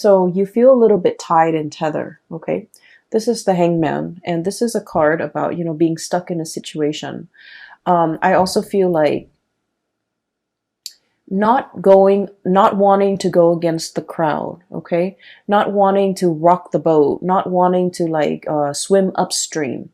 So you feel a little bit tied and tethered, okay? This is the Hangman, and this is a card about, you know, being stuck in a situation. I also feel like not wanting to go against the crowd, okay? Not wanting to rock the boat, not wanting to like swim upstream.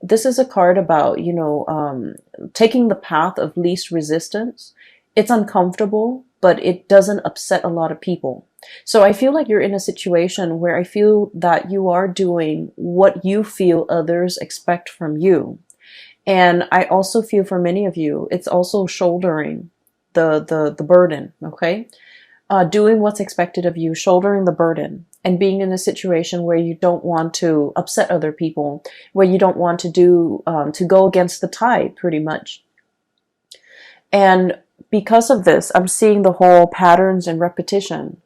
This is a card about, you know, taking the path of least resistance. It's uncomfortable, but it doesn't upset a lot of people. So I feel like you're in a situation where I feel that you are doing what you feel others expect from you. And I also feel for many of you, it's also shouldering the burden, okay? Doing what's expected of you, shouldering the burden, and being in a situation where you don't want to upset other people, where you don't want to to go against the tide, pretty much. And because of this, I'm seeing the whole patterns and repetition.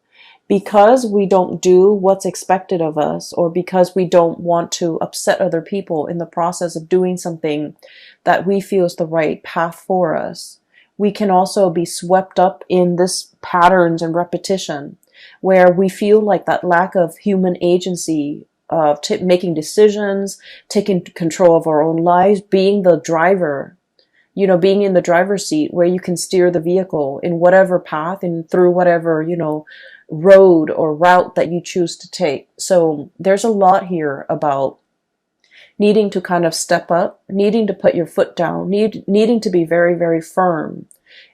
Because we don't do what's expected of us, or because we don't want to upset other people in the process of doing something that we feel is the right path for us, we can also be swept up in this patterns and repetition where we feel like that lack of human agency of making decisions, taking control of our own lives, being the driver, you know, being in the driver's seat where you can steer the vehicle in whatever path and through whatever, you know, road or route that you choose to take. So there's a lot here about needing to kind of step up, needing to put your foot down, needing to be very, very firm,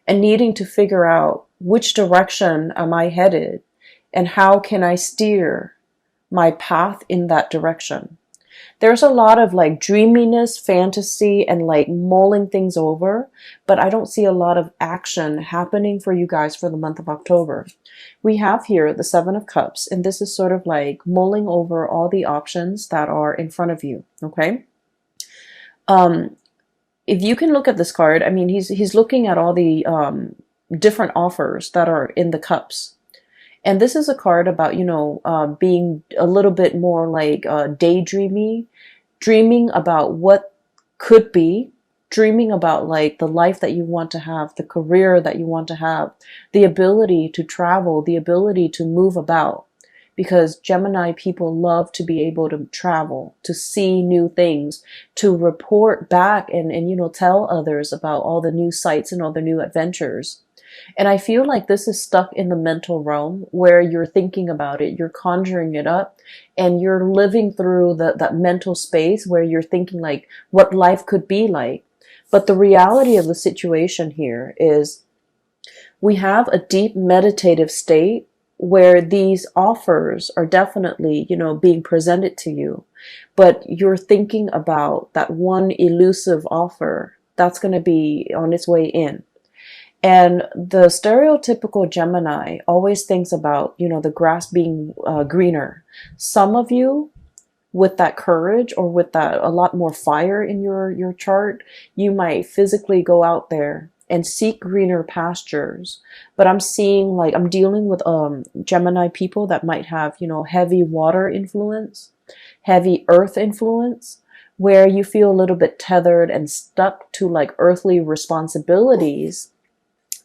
and needing to figure out which direction am I headed and how can I steer my path in that direction. There's a lot of like dreaminess, fantasy, and like mulling things over, but I don't see a lot of action happening for you guys for the month of October. We have here the Seven of Cups, and this is sort of like mulling over all the options that are in front of you, okay? If you can look at this card, I mean, he's looking at all the different offers that are in the cups. And this is a card about, you know, being a little bit more like daydreamy, dreaming about what could be, dreaming about like the life that you want to have, the career that you want to have, the ability to travel, the ability to move about. Because Gemini people love to be able to travel, to see new things, to report back and you know, tell others about all the new sights and all the new adventures. And I feel like this is stuck in the mental realm where you're thinking about it, you're conjuring it up, and you're living through that mental space where you're thinking like what life could be like. But the reality of the situation here is we have a deep meditative state where these offers are definitely, you know, being presented to you, but you're thinking about that one elusive offer that's going to be on its way in. And the stereotypical Gemini always thinks about, you know, the grass being greener. Some of you, with that courage or with that a lot more fire in your chart, you might physically go out there and seek greener pastures. But I'm seeing like, I'm dealing with Gemini people that might have, you know, heavy water influence, heavy earth influence, where you feel a little bit tethered and stuck to like earthly responsibilities.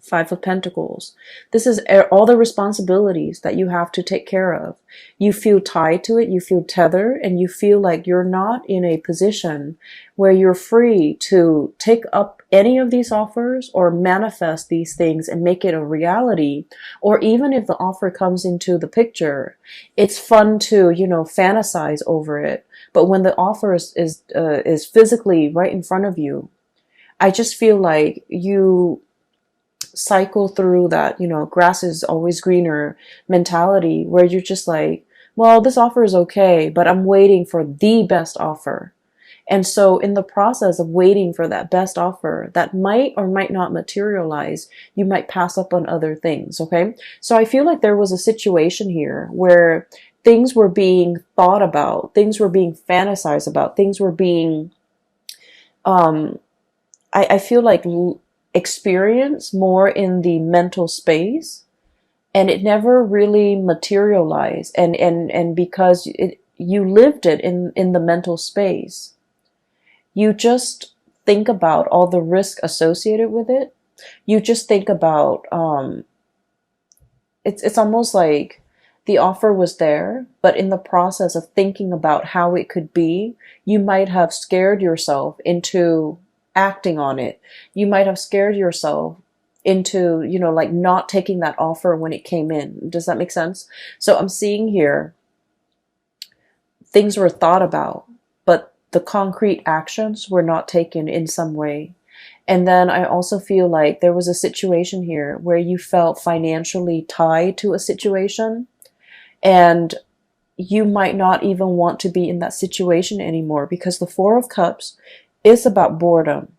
Five of Pentacles. This is all the responsibilities that you have to take care of. You feel tied to it, you feel tethered, and you feel like you're not in a position where you're free to take up any of these offers or manifest these things and make it a reality. Or even if the offer comes into the picture, it's fun to, you know, fantasize over it. But when the offer is physically right in front of you, I just feel like you cycle through that, you know, grass is always greener mentality where you're just like, well, this offer is okay, but I'm waiting for the best offer. And so in the process of waiting for that best offer that might or might not materialize, you might pass up on other things, okay? So I feel like there was a situation here where things were being thought about, things were being fantasized about, things were being, I feel like experience more in the mental space, and it never really materialized, and because you lived it in the mental space, you just think about all the risk associated with it. You just think about it's almost like the offer was there, but in the process of thinking about how it could be, you might have scared yourself into acting on it. You might have scared yourself into, like not taking that offer when it came in. Does that make sense? So I'm seeing here things were thought about, but the concrete actions were not taken in some way. And then I also feel like there was a situation here where you felt financially tied to a situation, and you might not even want to be in that situation anymore, because the Four of Cups is about boredom.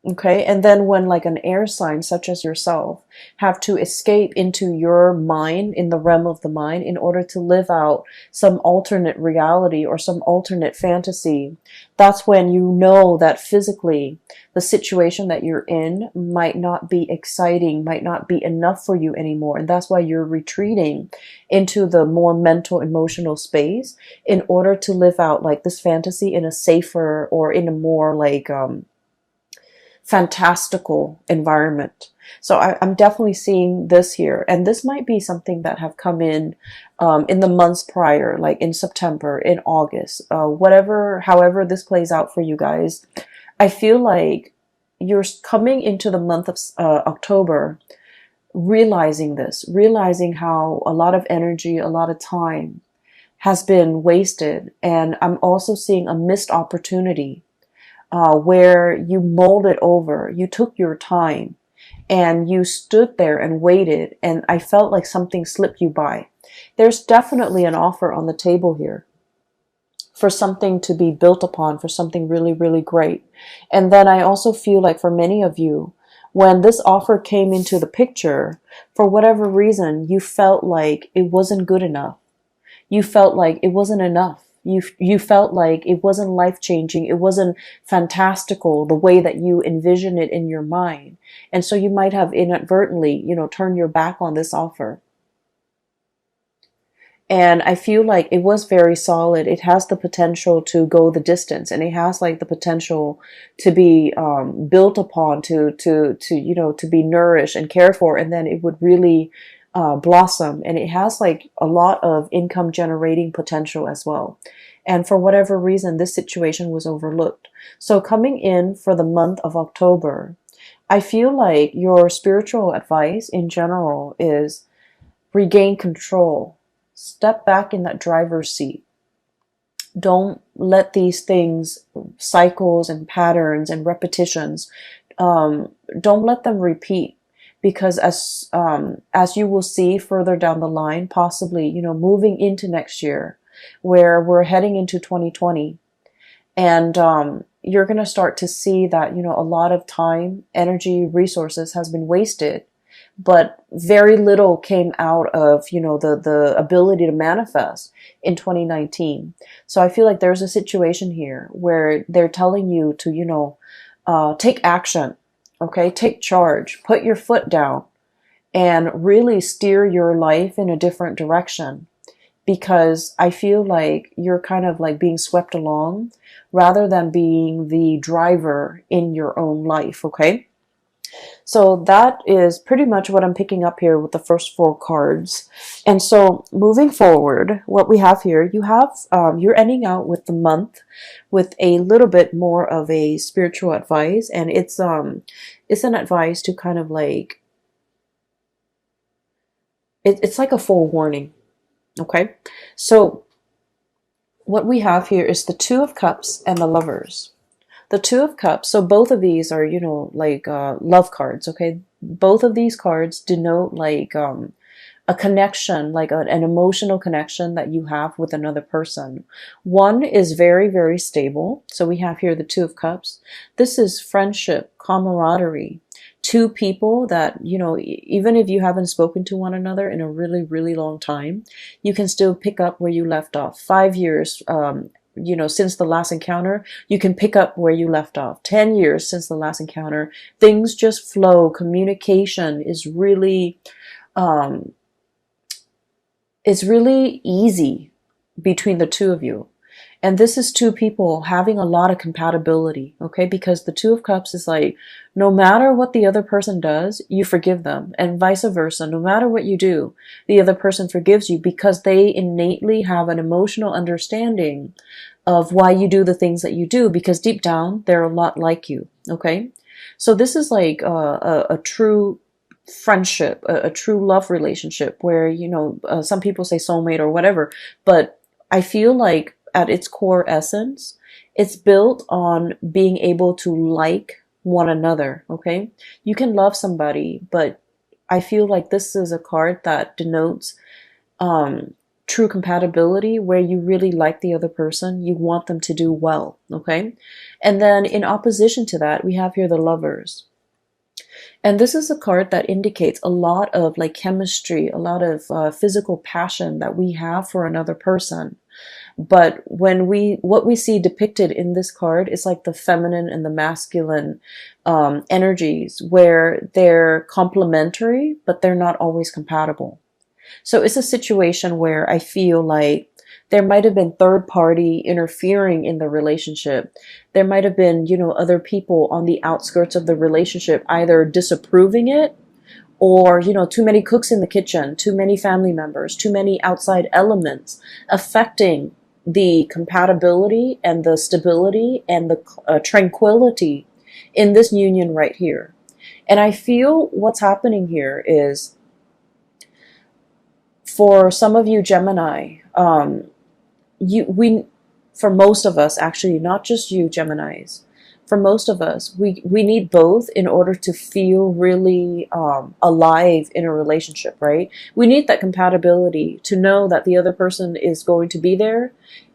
Okay, and then when like an air sign such as yourself have to escape into your mind, in the realm of the mind, in order to live out some alternate reality or some alternate fantasy, that's when you know that physically the situation that you're in might not be exciting, might not be enough for you anymore. And that's why you're retreating into the more mental, emotional space in order to live out like this fantasy in a safer or in a more like, fantastical environment. So I'm definitely seeing this here, and this might be something that have come in the months prior, like in September, in August, whatever, however this plays out for you guys. I feel like you're coming into the month of October, realizing this, realizing how a lot of energy, a lot of time has been wasted, and I'm also seeing a missed opportunity. Where you molded over, you took your time and you stood there and waited, and I felt like something slipped you by. There's definitely an offer on the table here for something to be built upon, for something really, really great. And then I also feel like for many of you, when this offer came into the picture, for whatever reason, you felt like it wasn't good enough. You felt like it wasn't enough. You felt like it wasn't life-changing. It wasn't fantastical the way that you envision it in your mind. And so you might have inadvertently, turned your back on this offer. And I feel like it was very solid. It has the potential to go the distance, and it has like the potential to be built upon, to be nourished and cared for, and then it would really blossom, and it has like a lot of income generating potential as well. And for whatever reason, this situation was overlooked. So coming in for the month of October, I feel like your spiritual advice in general is regain control. Step back in that driver's seat. Don't let these things, cycles and patterns and repetitions, don't let them repeat. Because as you will see further down the line, possibly, moving into next year, where we're heading into 2020, and you're going to start to see that, a lot of time, energy, resources has been wasted, but very little came out of, the ability to manifest in 2019. So I feel like there's a situation here where they're telling you to, take action. Okay, take charge, put your foot down, and really steer your life in a different direction. Because I feel like you're kind of like being swept along rather than being the driver in your own life, okay? So that is pretty much what I'm picking up here with the first four cards. And so moving forward, what we have here, you have, you're ending out with the month with a little bit more of a spiritual advice. And it's an advice to kind of like, it's like a forewarning. Okay. So what we have here is the Two of Cups and the Lovers. The Two of Cups, so both of these are, like love cards, okay? Both of these cards denote like a connection, like an emotional connection that you have with another person. One is very, very stable. So we have here the Two of Cups. This is friendship, camaraderie. Two people that, even if you haven't spoken to one another in a really, really long time, you can still pick up where you left off. 5 years, since the last encounter, you can pick up where you left off. 10 years since the last encounter, things just flow. Communication is really, it's really easy between the two of you. And this is two people having a lot of compatibility, okay? Because the Two of Cups is like, no matter what the other person does, you forgive them, and vice versa. No matter what you do, the other person forgives you because they innately have an emotional understanding of why you do the things that you do, because deep down, they're a lot like you, okay? So this is like a true friendship, a true love relationship where, you know, some people say soulmate or whatever, but I feel like at its core essence, it's built on being able to like one another, okay? You can love somebody, but I feel like this is a card that denotes true compatibility, where you really like the other person, you want them to do well, okay? And then in opposition to that, we have here the Lovers. And this is a card that indicates a lot of like chemistry, a lot of physical passion that we have for another person. But what we see depicted in this card is like the feminine and the masculine energies, where they're complementary, but they're not always compatible. So it's a situation where I feel like there might have been third party interfering in the relationship. There might have been, you know, other people on the outskirts of the relationship either disapproving it, or, you know, too many cooks in the kitchen, too many family members, too many outside elements affecting the compatibility and the stability and the tranquility in this union right here. And I feel what's happening here is, for some of you Gemini, for most of us, actually, not just you Geminis, for most of us, we need both in order to feel really alive in a relationship, right? We need that compatibility to know that the other person is going to be there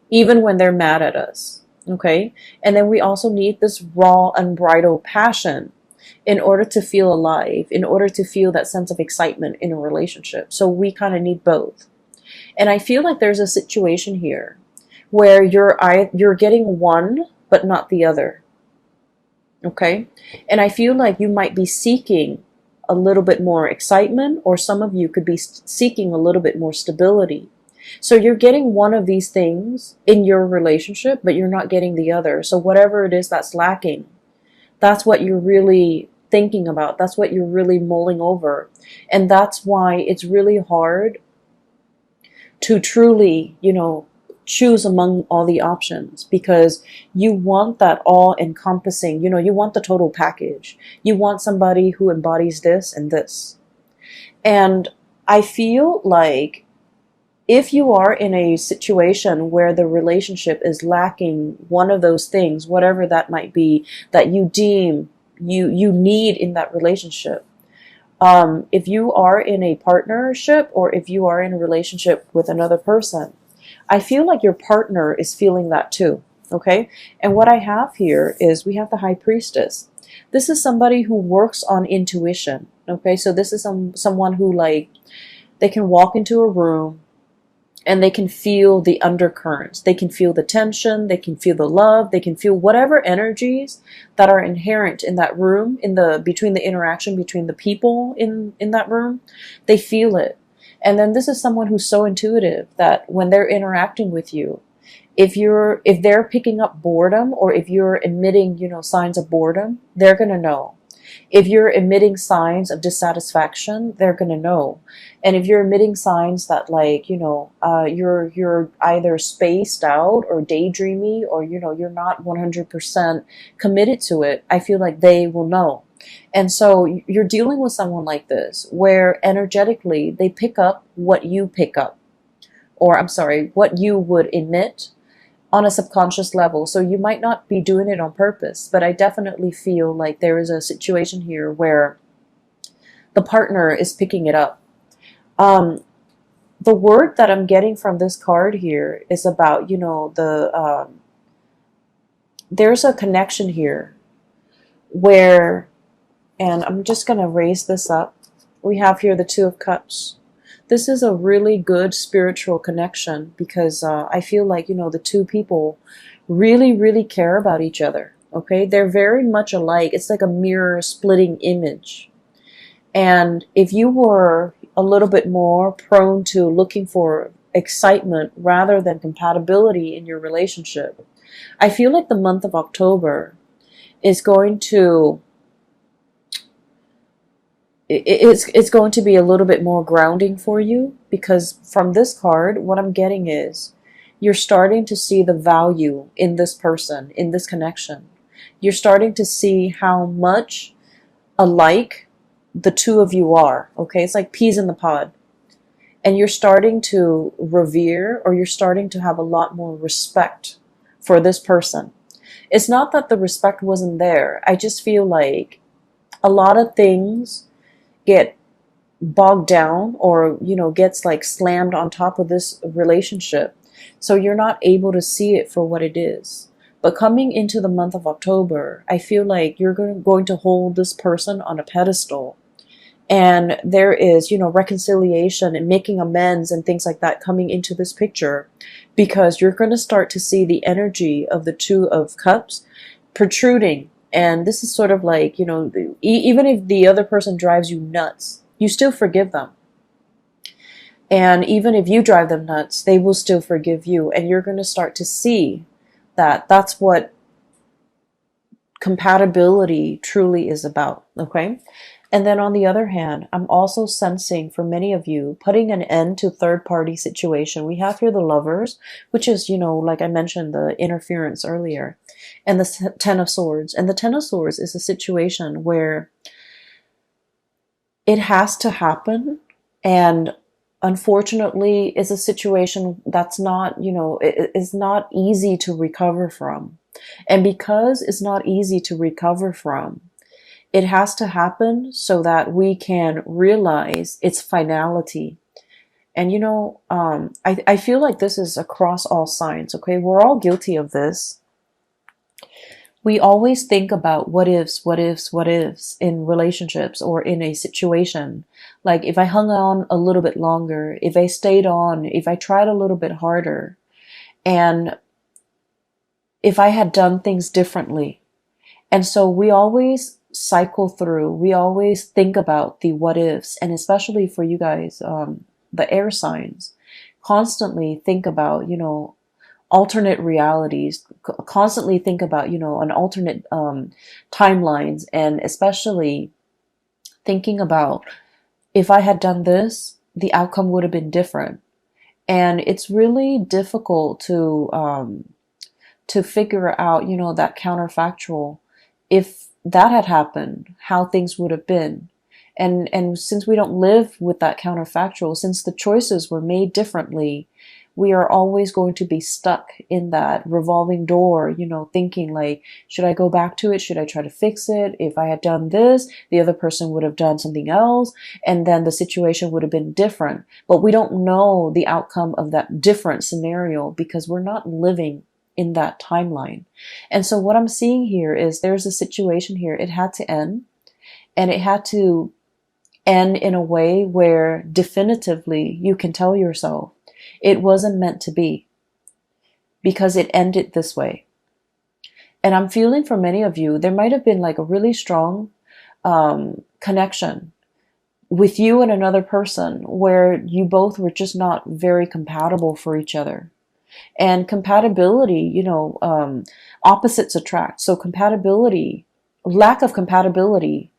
even when they're mad at us, okay? And then we also need this raw, unbridled passion in order to feel alive, in order to feel that sense of excitement in a relationship. So we kind of need both. And I feel like there's a situation here where you're getting one but not the other. Okay? And I feel like you might be seeking a little bit more excitement, or some of you could be seeking a little bit more stability. So you're getting one of these things in your relationship, but you're not getting the other. So whatever it is that's lacking, that's what you're really thinking about. That's what you're really mulling over. And that's why it's really hard to truly, you know, choose among all the options, because you want that all-encompassing, you know, you want the total package. You want somebody who embodies this and this. And I feel like if you are in a situation where the relationship is lacking one of those things, whatever that might be, that you deem you need in that relationship, if you are in a partnership, or if you are in a relationship with another person, I feel like your partner is feeling that too, okay? And what I have here is we have the High Priestess. This is somebody who works on intuition, okay? So this is someone who, like, they can walk into a room and they can feel the undercurrents. They can feel the tension. They can feel the love. They can feel whatever energies that are inherent in that room, between the interaction between the people in that room. They feel it. And then this is someone who's so intuitive that when they're interacting with you, if they're picking up boredom, or if you're emitting, you know, signs of boredom, they're going to know. If you're emitting signs of dissatisfaction, they're going to know. And if you're emitting signs that, like, you know, you're either spaced out or daydreamy, or, you know, you're not 100% committed to it, I feel like they will know. And so you're dealing with someone like this, where energetically they pick up what you pick up, or I'm sorry, what you would emit on a subconscious level. So you might not be doing it on purpose, but I definitely feel like there is a situation here where the partner is picking it up. The word that I'm getting from this card here is about, you know, there's a connection here where, and I'm just going to raise this up. We have here the Two of Cups. This is a really good spiritual connection, because I feel like, you know, the two people really, really care about each other. Okay, they're very much alike. It's like a mirror splitting image. And if you were a little bit more prone to looking for excitement rather than compatibility in your relationship. I feel like the month of October is going to it's going to be a little bit more grounding for you, because from this card, what I'm getting is you're starting to see the value in this person, in this connection. You're starting to see how much alike the two of you are, okay? It's like peas in the pod. And you're starting to revere, or you're starting to have a lot more respect for this person. It's not that the respect wasn't there. I just feel like a lot of things get bogged down, or gets like slammed on top of this relationship, so you're not able to see it for what it is. But coming into the month of October, I feel like you're going to hold this person on a pedestal, and there is reconciliation and making amends and things like that coming into this picture, because you're going to start to see the energy of the Two of Cups protruding. And this is sort of like, even if the other person drives you nuts, you still forgive them. And even if you drive them nuts, they will still forgive you. And you're going to start to see that that's what compatibility truly is about. Okay. And then on the other hand, I'm also sensing for many of you putting an end to third-party situation. We have here the Lovers, which is, like I mentioned, the interference earlier, and the Ten of Swords. And the Ten of Swords is a situation where it has to happen, and unfortunately is a situation that's not, it is not easy to recover from. And because it's not easy to recover from, it has to happen so that we can realize its finality. And I feel like this is across all signs, okay? We're all guilty of this. We always think about what ifs in relationships or in a situation. Like, if I hung on a little bit longer, if I stayed on, if I tried a little bit harder, and if I had done things differently. And so we always cycle through, we always think about the what ifs, and especially for you guys, the air signs, constantly think about, alternate realities, constantly think about, an alternate timelines, and especially thinking about, if I had done this, the outcome would have been different. And it's really difficult to figure out, that counterfactual, if that had happened, how things would have been. And since we don't live with that counterfactual, since the choices were made differently, we are always going to be stuck in that revolving door, thinking like, should I go back to it? Should I try to fix it? If I had done this, the other person would have done something else, and then the situation would have been different. But we don't know the outcome of that different scenario because we're not living in that timeline. And so what I'm seeing here is there's a situation here. It had to end, and it had to end in a way where definitively you can tell yourself it wasn't meant to be, because it ended this way. And I'm feeling for many of you, there might have been like a really strong connection with you and another person where you both were just not very compatible for each other. And compatibility, opposites attract. So compatibility, lack of compatibility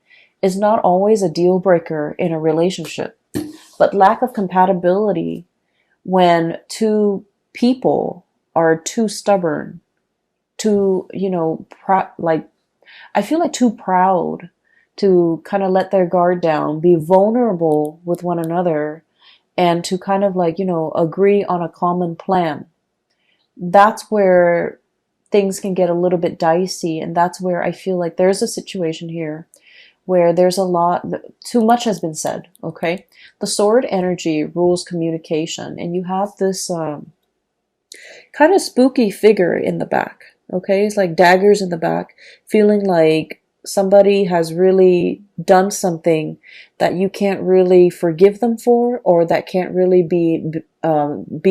is not always a deal breaker in a relationship, but lack of compatibility when two people are too stubborn, too, I feel like too proud to kind of let their guard down, be vulnerable with one another, and to kind of agree on a common plan. That's where things can get a little bit dicey, and that's where I feel like there's a situation here where there's a lot, too much has been said, okay? The sword energy rules communication, and you have this kind of spooky figure in the back, okay? It's like daggers in the back, feeling like somebody has really done something that you can't really forgive them for, or that can't really be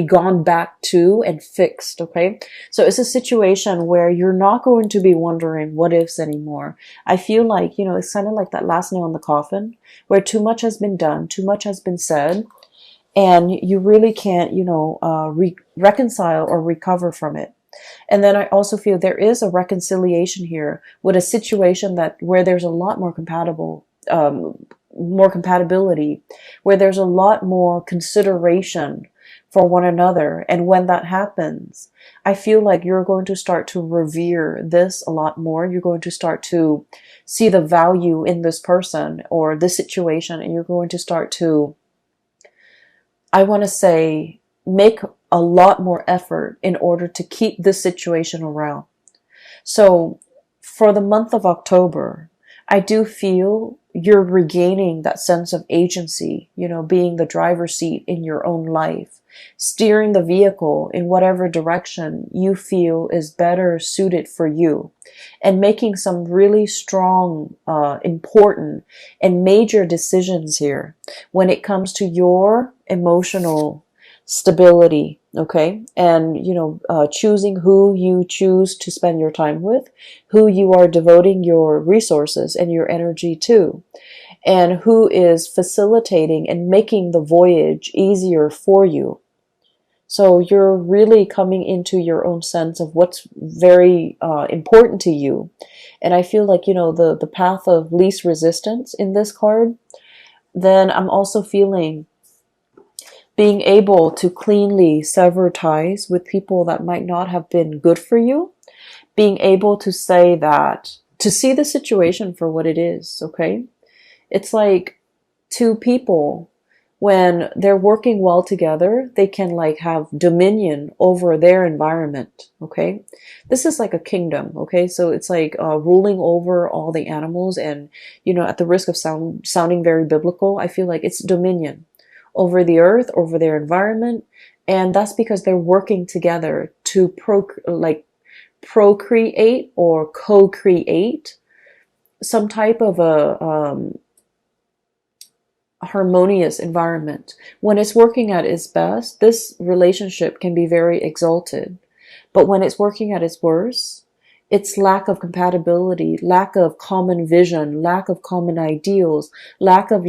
gone back to and fixed, okay? So it's a situation where you're not going to be wondering what ifs anymore. I feel like, it's kind of like that last nail in the coffin, where too much has been done, too much has been said, and you really can't, reconcile or recover from it. And then I also feel there is a reconciliation here with a situation that where there's a lot more more compatibility, where there's a lot more consideration for one another. And when that happens, I feel like you're going to start to revere this a lot more. You're going to start to see the value in this person or this situation, and you're going to start to, I want to say, make a lot more effort in order to keep this situation around. So for the month of October, I do feel you're regaining that sense of agency, being the driver's seat in your own life, steering the vehicle in whatever direction you feel is better suited for you, and making some really strong, important, and major decisions here when it comes to your emotional stability. Okay. And, choosing who you choose to spend your time with, who you are devoting your resources and your energy to, and who is facilitating and making the voyage easier for you. So you're really coming into your own sense of what's very important to you. And I feel like, the path of least resistance in this card. Then I'm also feeling being able to cleanly sever ties with people that might not have been good for you. Being able to say that, to see the situation for what it is, okay? It's like two people, when they're working well together, they can like have dominion over their environment, okay? This is like a kingdom, okay? So it's like ruling over all the animals, and, at the risk of sounding very biblical, I feel like it's dominion over the earth, over their environment. And that's because they're working together to procreate or co-create some type of a harmonious environment. When it's working at its best, this relationship can be very exalted. But when it's working at its worst, it's lack of compatibility, lack of common vision, lack of common ideals, lack of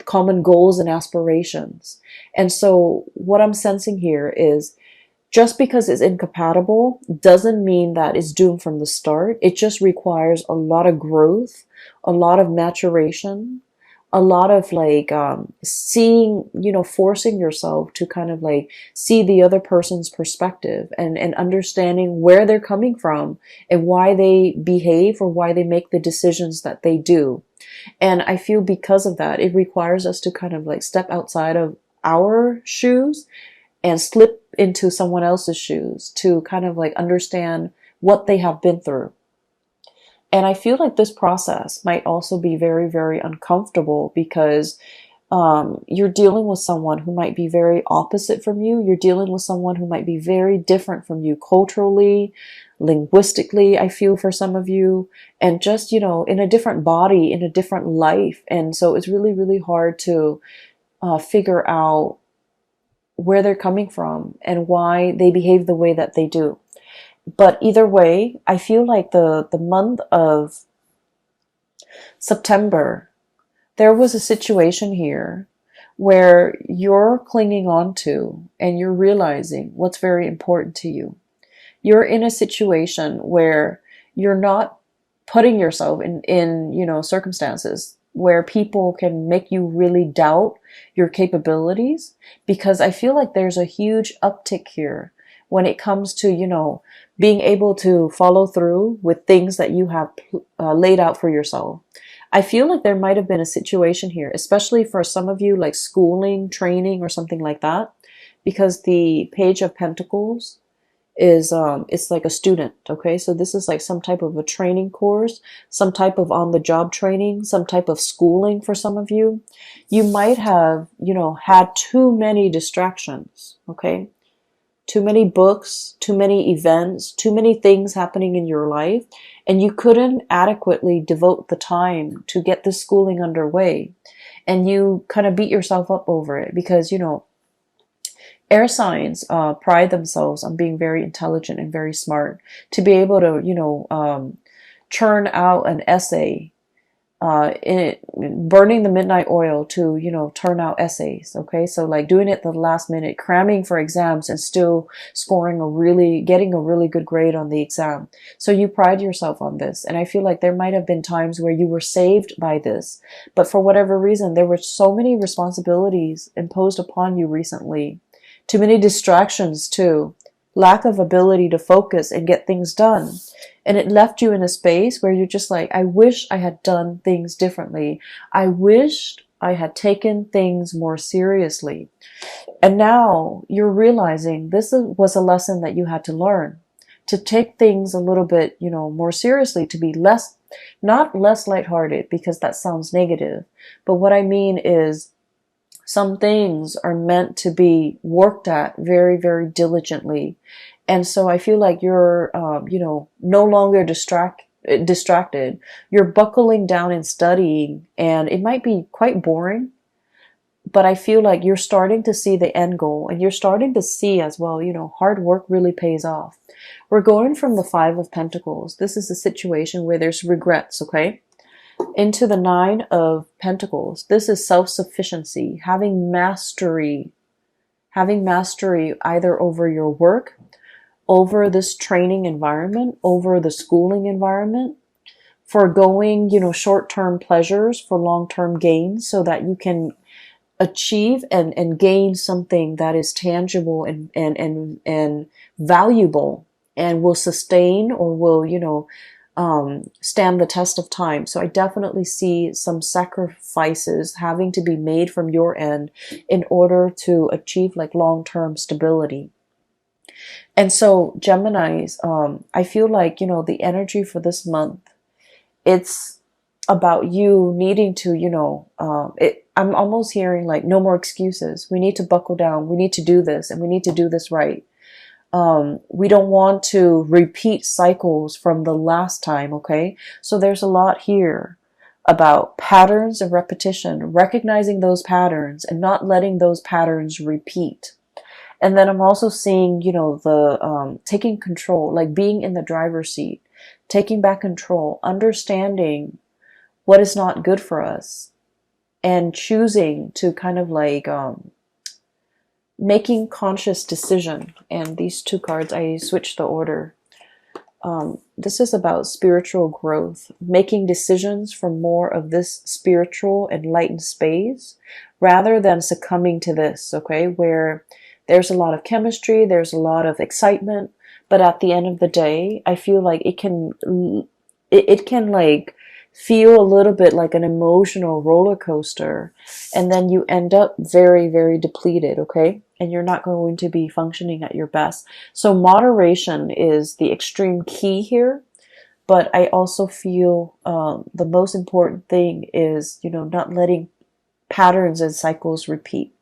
common goals and aspirations. And so what I'm sensing here is, just because it's incompatible doesn't mean that it's doomed from the start. It just requires a lot of growth, a lot of maturation, a lot of seeing, forcing yourself to kind of see the other person's perspective, and understanding where they're coming from and why they behave or why they make the decisions that they do. And I feel because of that, it requires us to kind of step outside of our shoes and slip into someone else's shoes to kind of understand what they have been through. And I feel like this process might also be very, very uncomfortable because you're dealing with someone who might be very opposite from you. You're dealing with someone who might be very different from you culturally, linguistically, I feel, for some of you, and just, in a different body, in a different life. And so it's really, really hard to figure out where they're coming from and why they behave the way that they do. But either way, I feel like the month of September, there was a situation here where you're clinging on to and you're realizing what's very important to you. You're in a situation where you're not putting yourself in circumstances where people can make you really doubt your capabilities, because I feel like there's a huge uptick here when it comes to, being able to follow through with things that you have laid out for yourself. I feel like there might have been a situation here, especially for some of you, like schooling, training, or something like that, because the Page of Pentacles is, it's like a student, okay? So this is like some type of a training course, some type of on-the-job training, some type of schooling for some of you. You might have, had too many distractions, okay? Too many books, too many events, too many things happening in your life, and you couldn't adequately devote the time to get this schooling underway. And you kind of beat yourself up over it because, air signs pride themselves on being very intelligent and very smart. To be able to, churn out an essay burning the midnight oil to, turn out essays. Okay. So like doing it the last minute, cramming for exams and still getting a really good grade on the exam. So you pride yourself on this. And I feel like there might have been times where you were saved by this, but for whatever reason, there were so many responsibilities imposed upon you recently. Too many distractions too. Lack of ability to focus and get things done. And it left you in a space where you're just like, I wish I had done things differently. I wished I had taken things more seriously. And now you're realizing was a lesson that you had to learn. To take things a little bit, more seriously, to be not less lighthearted, because that sounds negative. But what I mean is, some things are meant to be worked at very, very diligently. And so I feel like you're, no longer distracted. You're buckling down and studying, and it might be quite boring, but I feel like you're starting to see the end goal, and you're starting to see as well, hard work really pays off. We're going from the Five of Pentacles. This is a situation where there's regrets, okay? Into the Nine of Pentacles. This is self-sufficiency, having mastery either over your work, over this training environment, over the schooling environment, foregoing, short-term pleasures for long-term gains so that you can achieve and gain something that is tangible and valuable and will sustain or will, stand the test of time. So I definitely see some sacrifices having to be made from your end in order to achieve like long-term stability. And so Geminis, I feel like, the energy for this month, it's about you needing to, I'm almost hearing like no more excuses. We need to buckle down. We need to do this, and we need to do this right. We don't want to repeat cycles from the last time, okay? So there's a lot here about patterns and repetition, recognizing those patterns and not letting those patterns repeat. And then I'm also seeing, the taking control, like being in the driver's seat, taking back control, understanding what is not good for us, and choosing to kind of like making conscious decision. And these two cards, I switched the order. This is about spiritual growth, making decisions from more of this spiritual enlightened space rather than succumbing to this, okay, where there's a lot of chemistry, there's a lot of excitement, but at the end of the day, I feel like it can like feel a little bit like an emotional roller coaster, and then you end up very, very depleted, okay? And you're not going to be functioning at your best. So moderation is the extreme key here, but I also feel the most important thing is, not letting patterns and cycles repeat.